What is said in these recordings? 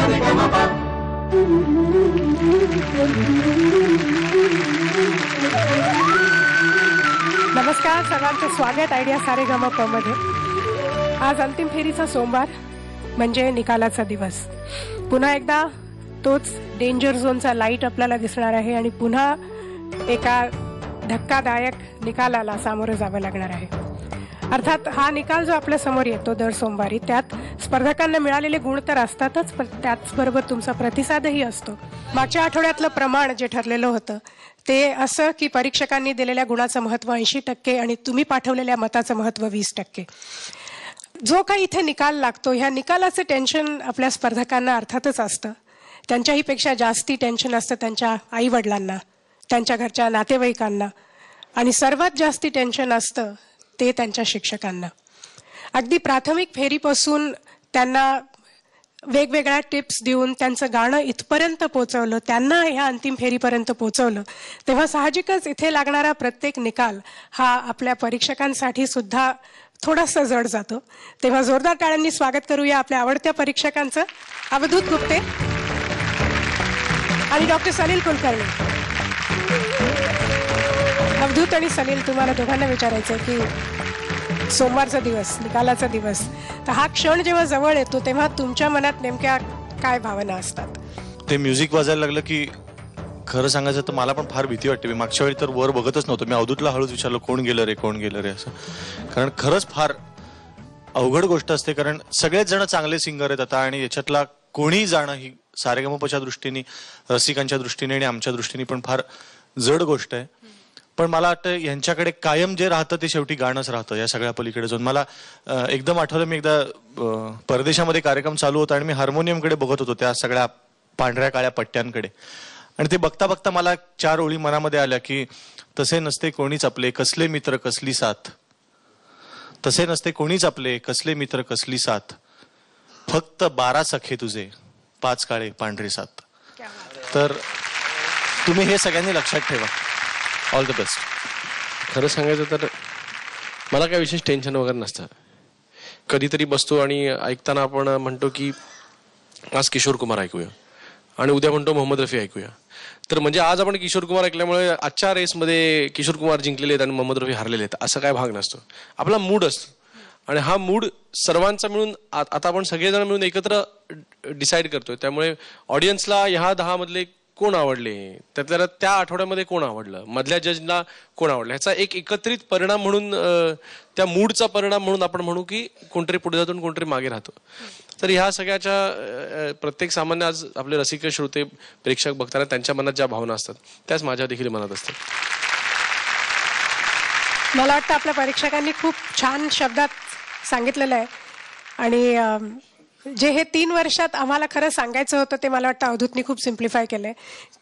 नमस्कार, सर्वांचं स्वागत आयडिया सारेगमप मध्ये. आज अंतिम फेरीचा सोमवार म्हणजे निकालाचा दिवस. पुन्हा एकदा तोच डेंजर झोनचा लाईट आपल्याला दिसणार आहे आणि पुन्हा एका धक्कादायक निकालाला सामोरं जावं लागणार आहे. अर्थात हा निकाल जो आपल्या समोर येतो दर सोमवारी, त्यात स्पर्धकांना मिळालेले गुण तर असतातच, पण त्याचबरोबर तुमचा प्रतिसादही असतो. मागच्या आठवड्यातलं प्रमाण जे ठरलेलं होतं ते असं की परीक्षकांनी दिलेल्या गुणाचं महत्त्व 80% आणि तुम्ही पाठवलेल्या मताचं महत्त्व 20%. जो काही इथे निकाल लागतो, ह्या निकालाचं टेन्शन आपल्या स्पर्धकांना अर्थातच असतं. त्यांच्याही पेक्षा जास्ती टेन्शन असतं त्यांच्या आईवडिलांना, त्यांच्या घरच्या नातेवाईकांना, आणि सर्वात जास्ती टेन्शन असतं ते त्यांच्या शिक्षकांना. अगदी प्राथमिक फेरीपासून त्यांना वेगवेगळ्या टिप्स देऊन त्यांचं गाणं इथपर्यंत पोचवलं, त्यांना ह्या अंतिम फेरीपर्यंत पोचवलं, तेव्हा साहजिकच इथे लागणारा प्रत्येक निकाल हा आपल्या परीक्षकांसाठी सुद्धा थोडासा जड जातो. तेव्हा जोरदार टाळ्यांनी स्वागत करूया आपल्या आवडत्या परीक्षकांचं, अवधूत गुप्ते आणि डॉक्टर सलील कुलकर्णी. अवधूत आणि सलील, तुम्हाला दोघांना विचारायचं की सोमवारचा दिवस, निकालाचा दिवस, तर हा क्षण जेव्हा जवळ येतो तेव्हा तुमच्या मनात नेमक्या काय भावना असतात? ते म्युझिक वाजायला लागलं की खरं सांगायचं तर मला पण फार भीती वाटते. मी मागच्या वेळी तर वर बघतच नव्हतो. मी अवधूतला हळूच विचारलं, कोण गेलं रे असं. कारण खरंच फार अवघड गोष्ट असते, कारण सगळेच जण चांगले सिंगर आहेत आता, आणि याच्यातला कोणी जाणं ही सारेगमपच्या दृष्टीने, रसिकांच्या दृष्टीने आणि आमच्या दृष्टीने पण फार जड गोष्ट आहे. पण मला वाटतं यांच्याकडे कायम जे राहतं ते शेवटी गाणंच राहतं या सगळ्या पलीकडे जाऊन. मला एकदम आठवलं, मी एकदा परदेशामध्ये कार्यक्रम चालू होता आणि मी हार्मोनियमकडे बघत होतो, त्या सगळ्या पांढऱ्या काळ्या पट्ट्यांकडे, आणि ते बघता बघता मला 4 ओळी मनामध्ये आल्या की तसे नसते कोणीच आपले, कसले मित्र कसली साथ. तसे नसते कोणीच आपले, कसले मित्र कसली साथ. फक्त 12 सखे तुझे, 5 काळे पांढरे साथ. तर तुम्ही हे सगळ्यांनी लक्षात ठेवा. All the best. खरं सांगायचं तर मला काय विशेष टेन्शन वगैरे नसतं. कधीतरी बसतो आणि ऐकताना आपण म्हणतो की आज किशोर कुमार ऐकूया आणि उद्या म्हणतो मोहम्मद रफी ऐकूया. तर म्हणजे आज आपण किशोर कुमार ऐकल्यामुळे आजच्या रेसमध्ये किशोर कुमार जिंकलेले आहेत आणि मोहम्मद रफी हरलेले आहेत असं काय भाग नसतो. आपला मूड असतो आणि हा मूड सर्वांचा मिळून आता आपण सगळेजण मिळून एकत्र डिसाईड करतोय. त्यामुळे ऑडियन्सला ह्या 10 मधले कोण आवडले, त्यातल्या त्या आठवड्यामध्ये कोण आवडलं, मधल्या जजला कोण आवडलं, ह्याचा एक एकत्रित परिणाम म्हणून, त्या मूडचा परिणाम म्हणून आपण म्हणू की कोणतरी पुढे जातो कोणतरी मागे राहतो. तर ह्या सगळ्याच्या प्रत्येक सामान्य आज आपले रसिक श्रोते प्रेक्षक बघताना त्यांच्या मनात ज्या भावना असतात त्याच माझ्या देखील मनात असतात. मला वाटतं आपल्या परीक्षकांनी खूप छान शब्दात सांगितलेलं आहे, आणि जे हे 3 वर्षात आम्हाला खरं सांगायचं होतं ते मला वाटतं अवधूतनी खूप सिम्प्लिफाय केलंय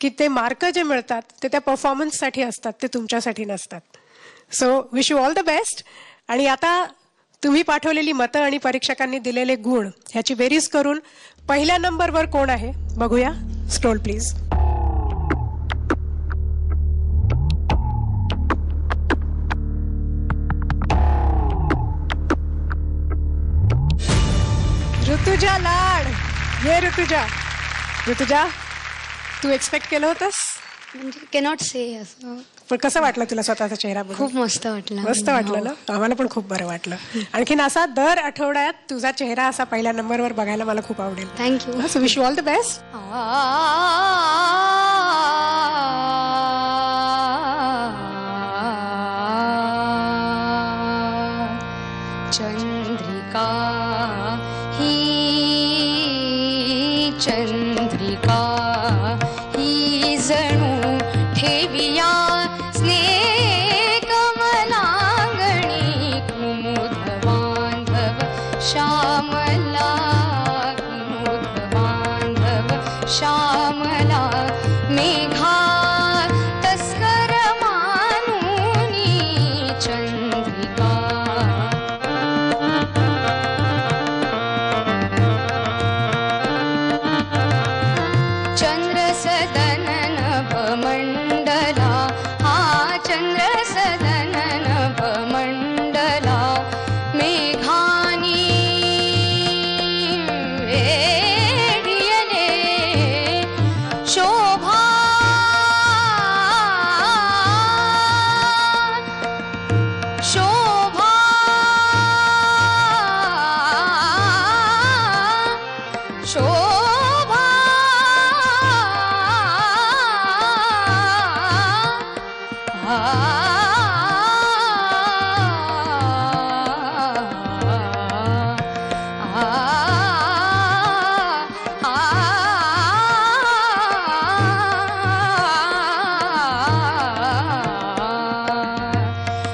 की ते मार्क जे मिळतात ते त्या परफॉर्मन्ससाठी असतात, ते तुमच्यासाठी नसतात. So wish you all the best. आणि आता तुम्ही पाठवलेली मतं आणि परीक्षकांनी दिलेले गुण ह्याची बेरीज करून पहिल्या नंबरवर कोण आहे बघूया. Scroll please. ऋतुजा लाड. ये ऋतुजा, तू एक्सपेक्ट केलं होतंस? म्हणजे कॅनॉट से असं. पण कसं वाटलं तुला स्वतःचा चेहरा बघून? खूप मस्त वाटलं. मस्त वाटलं ना? आम्हाला पण खूप बरं वाटलं. आणखीन असा दर आठवड्यात तुझा चेहरा असा पहिल्या नंबरवर बघायला मला खूप आवडेल. Thank you. So wish you all the best. Chandrika Chandrika ही जणू ठेविया स्नेह कमलांगणी कुमुद बांधव श्यामला, कुमुद बांधव श्यामला. मेघा तस्कर मानुनी चंद्रिका. शोभा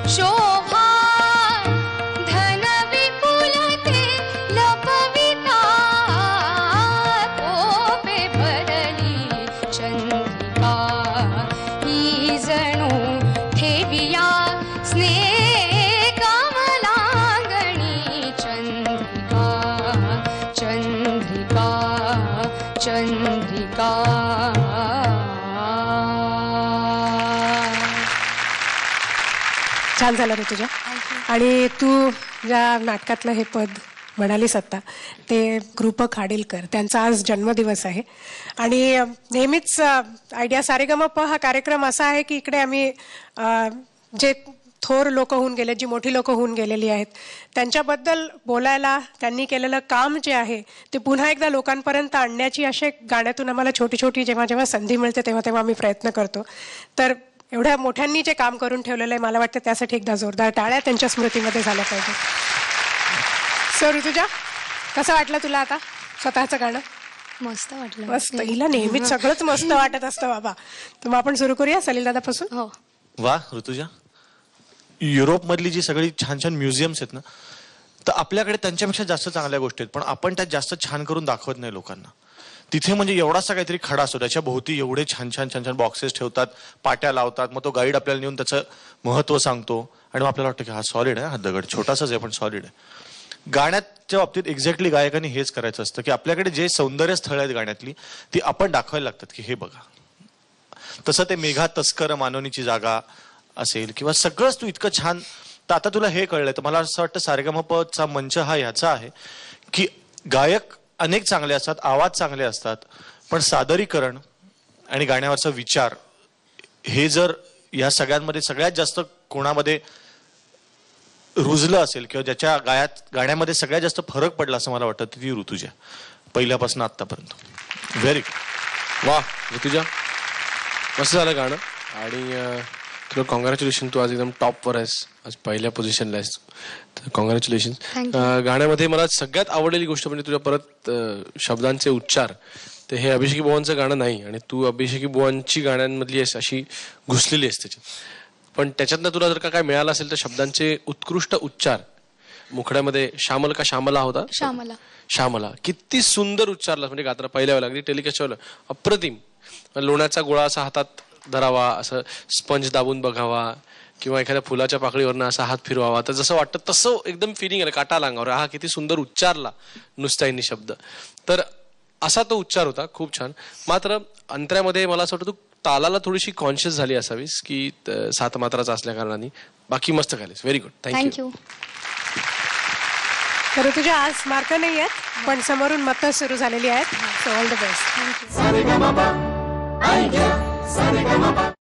शोभा धन विपुलते लपविता कोपे भरली चंद्रिका ही जणू ठेविया स्नेह कमलांगणी चंद्रिका चंद्रिका चंद्रिका छान झालं ऋतुजा. आणि तू ज्या नाटकातलं हे पद म्हणालीस आत्ता ते कृपक खाडीलकर, त्यांचा आज जन्मदिवस आहे. आणि नेहमीच आयडिया सारेगमप हा कार्यक्रम असा आहे की इकडे आम्ही जे थोर लोक होऊन गेले, जी मोठी लोक होऊन गेलेली आहेत त्यांच्याबद्दल बोलायला, त्यांनी केलेलं काम जे आहे ते पुन्हा एकदा लोकांपर्यंत आणण्याची असे गाण्यातून आम्हाला छोटी छोटी जेव्हा जेव्हा संधी मिळते तेव्हा तेव्हा आम्ही प्रयत्न करतो. तर एवढ्या मोठ्यांनी जे काम करून ठेवलेलं आहे मला वाटतं त्यासाठी एकदा जोरदार टाळ्या त्यांच्या स्मृतीमध्ये झाल्या पाहिजे. सो ऋतुजा, कसं वाटलं तुला आता स्वतःचं गाणं? मस्त वाटलं. मस्त. हिला नेहमीच सगळंच मस्त वाटत असतं बाबा. तर मग आपण सुरू करूया सलील दादापासून. हो. वा ऋतुजा, युरोपमधली जी सगळी छान छान म्युझियम्स आहेत ना, तर आपल्याकडे त्यांच्यापेक्षा जास्त चांगल्या गोष्टी आहेत, पण आपण त्यात जास्त छान करून दाखवत नाही लोकांना. तिथे म्हणजे एवढासा काहीतरी खडा असतो, त्याच्या भोवती एवढे छान छान छान छान बॉक्सेस ठेवतात, पाट्या लावतात, मग तो गाईड आपल्याला नेऊन त्याचं महत्त्व सांगतो आणि मग आपल्याला वाटतं की हा सॉलिड आहे, हा दगड छोटासाच आहे पण सॉलिड आहे. गाण्याच्या बाबतीत एक्झॅक्टली गायकांनी हेच करायचं असतं की आपल्याकडे जे सौंदर्य स्थळ आहेत गाण्यातली ती आपण दाखवायला लागतात की हे बघा. तसं ते मेघा तस्कर मानवनीची जागा असेल किंवा सगळंच तू इतकं छान. तर आता तुला हे कळलंय, तर मला असं वाटतं सारेगमपचा मंच हा ह्याचा आहे की गायक अनेक चांगले असतात, आवाज चांगले असतात, पण सादरीकरण आणि गाण्यावरचा विचार हे जर या सगळ्यांमध्ये सगळ्यात जास्त कोणामध्ये रुजलं असेल किंवा ज्याच्या गाण्यामध्ये सगळ्यात जास्त फरक पडला असं मला वाटतं ती ऋतुजा, पहिल्यापासून आतापर्यंत. Very good. वा ऋतुजा, मस्त झालं गाणं. आणि तुला कॉंग्रॅच्युलेशन, तू आज एकदम टॉपवर आहेस, आज पहिल्या पोझिशनला आहेस, तर कॉंग्रॅच्युलेशन. गाण्यामध्ये मला सगळ्यात आवडलेली गोष्ट म्हणजे तुझ्या परत शब्दांचे उच्चार. तर हे अभिषेकी बुवांचं गाणं नाही आणि तू अभिषेकी बुवांची गाण्यांमधली आहेस अशी घुसलेली आहेस त्याच्यात, पण त्याच्यातनं तुला जर का काय मिळालं असेल तर शब्दांचे उत्कृष्ट उच्चार. मुखड्यामध्ये श्यामल का श्यामला होता, श्यामला श्यामला किती सुंदर उच्चारला, म्हणजे गात्रा पहिल्या वेळेला अगदी टेलिकास्टवर अप्रतिम. लोण्याचा गोळा असा हातात धरावा, असं स्पंज दाबून बघावा किंवा एखाद्या फुलाच्या पाकळीवरनं असा हात फिरवावा, तर जसं वाटतं तसं एकदम फिलिंग आलं, काटा अंगावर. हा किती सुंदर उच्चारला नुसत्यानी शब्द. तर असा तो उच्चार होता, खूप छान. मात्र अंतऱ्यामध्ये मला असं वाटतं तू तालाला थोडीशी कॉन्शियस झाली असावीस की 7 मात्राचा असल्या कारणाने. बाकी मस्त गालीस, व्हेरी गुड, थँक्यू. तर तुझ्या आज मार्क नाही आहेत पण समोरून मतं सुरू झालेली आहेत. So all the best.